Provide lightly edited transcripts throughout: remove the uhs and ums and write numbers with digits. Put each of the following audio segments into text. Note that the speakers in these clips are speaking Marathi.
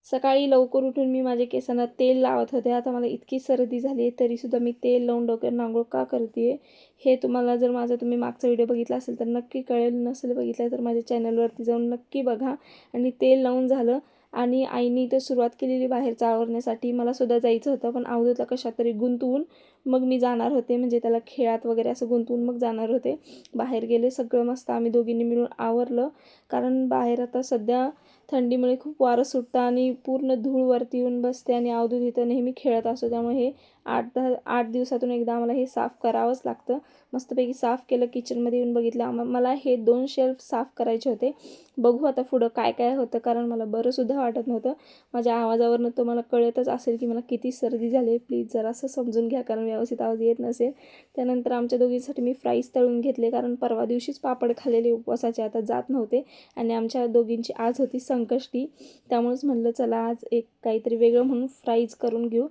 सकाळी लवकर उठून मी माझ्या केसांना तेल लावत होते. आता मला इतकी सर्दी झाली आहे तरीसुद्धा मी तेल लावून डोक्यावर अंघोळ का करते आहे, हे तुम्हाला जर माझा तुम्ही मागचा व्हिडिओ बघितला असेल तर नक्की कळेल. नसेल बघितला तर माझ्या चॅनलवरती जाऊन नक्की बघा. आणि तेल लावून झालं आणि आईने इथं सुरुवात केलेली बाहेरचं आवरण्यासाठी. मला सुद्धा जायचं होतं पण अवधूतला कशात तरी गुंतवून मग मी जाणार होते, म्हणजे त्याला खेळात वगैरे असं गुंतवून मग जाणार होते. बाहेर गेले, सगळं मस्त आम्ही दोघींनी मिळून आवरलं. कारण बाहेर आता सध्या थंडीमुळे खूप वारं सुटतं आणि पूर्ण धूळ वरती येऊन बसते आणि अवधूत इथं नेहमी खेळत असतो. त्यामुळे हे 8 दिवसातून एकदा आम्हाला हे साफ करावंच लागतं. मस्तपैकी साफ केलं. किचनमध्ये येऊन बघितलं. मला हे 2 शेल्फ साफ करायचे होते. बघू आता पुढं काय काय होतं, कारण मला बरंसुद्धा वाटत नव्हतं. माझ्या आवाजावरनं तुम्हाला कळतच असेल की मला किती सर्दी झाली आहे. प्लीज जरासं समजून घ्या, कारण व्यवस्थित आवाज येत नसेल. त्यानंतर आमच्या दोघींसाठी मी फ्राईज तळून घेतले, कारण परवा दिवशीच पापड खाल्लेले उपवासाचे, आता जात नव्हते. आणि आमच्या दोघींची आज होती संकष्टी, त्यामुळेच म्हणलं चला आज एक काहीतरी वेगळं म्हणून फ्राईज करून घेऊ.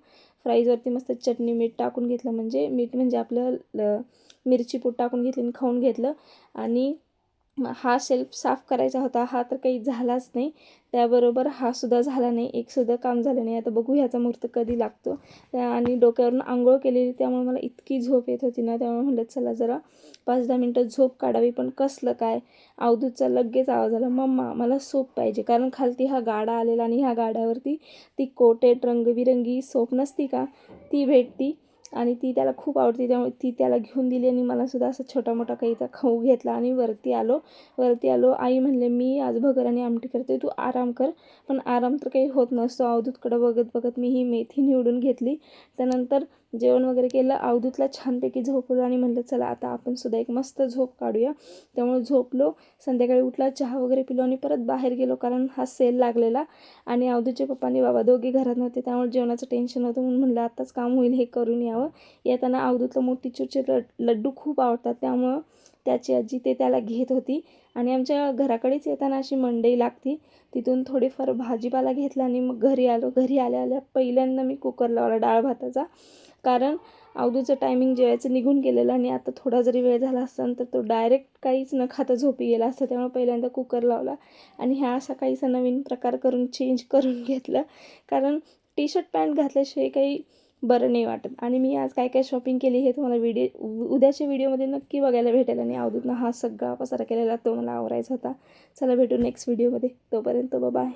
फ्राईजवरती मस्त चटणी मीठ टाकून घेतलं, म्हणजे मीठ म्हणजे आपलं मिरची पूड टाकून घेतली आणि खाऊन घेतलं. आणि हा शेल्फ साफ करायचा होता, हा तर काही झालाच नाही. त्याबरोबर हा सुद्धा झाला नाही, एकसुद्धा काम झालं नाही. आता बघू ह्याचा मुहूर्त कधी लागतो. आणि डोक्यावरून आंघोळ केलेली, त्यामुळे मला इतकी झोप येत होती ना, त्यामुळे म्हटलं चला जरा 5-10 मिनटं झोप काढावी. पण कसलं काय, अवधूतचा लगेच आवाज आला, मम्मा मला सोप पाहिजे. कारण खालती हा गाडा आलेला आणि ह्या गाड्यावरती ती कोटेड रंगबिरंगी सोप नसती का, ती भेटती आणि ती त्याला खूप आवडते. त्यामुळे ती त्याला घेऊन दिली आणि मला सुद्धा असं छोटा मोठा काहीचा खाऊ घेतला आणि वरती आलो. आई म्हणले मी आज भगर आणि आमटी करते, तू आराम कर. पण आराम तर काही होत नसतो. अवधूतकडं बघत बघत मी ही मेथी निवडून घेतली. त्यानंतर जेवण वगैरे केलं. अवधूतला छानपैकी झोपवलं आणि म्हणलं चला आता आपण सुद्धा एक मस्त झोप काढूया. त्यामुळे झोपलो. संध्याकाळी उठला, चहा वगैरे पिलो आणि परत बाहेर गेलो, कारण हा सेल लागलेला. आणि अवधूतचे पप्पा आणि बाबा दोघे घरात नव्हते, त्यामुळे जेवणाचं टेन्शन होतं. म्हणून म्हणलं आत्ताच काम होईल, हे करून यावं. येताना अवधूतला मोतीचूरचे लड्डू खूप आवडतात, त्यामुळं त्याची आजी ते त्याला घेत होती. आणि आमच्या घराकडेच येताना अशी मंडई लागती, तिथून थोडीफार भाजीपाला घेतला आणि मग घरी आलो. घरी आल्या पहिल्यांदा मी कुकर लावला डाळ भाताचा, कारण अवधूचं टायमिंग जेवायचं निघून गेलेलं आणि आता थोडा जरी वेळ झाला असता तर तो डायरेक्ट काहीच न खाता झोपी गेला असता. त्यामुळे पहिल्यांदा कुकर लावला आणि ह्या असा काहीसा नवीन प्रकार करून चेंज करून घेतलं, कारण टी शर्ट पॅन्ट घातल्याशिवाय काही बरं नाही वाटत. आणि मी आज काय काय शॉपिंग केली हे तुम्हाला उद्याच्या व्हिडिओमध्ये नक्की बघायला भेटेल. आणि अवधूतनं हा सगळा पसारा केलेला तो मला आवरायचा होता. चला भेटू नेक्स्ट व्हिडिओमध्ये, तोपर्यंत बाय.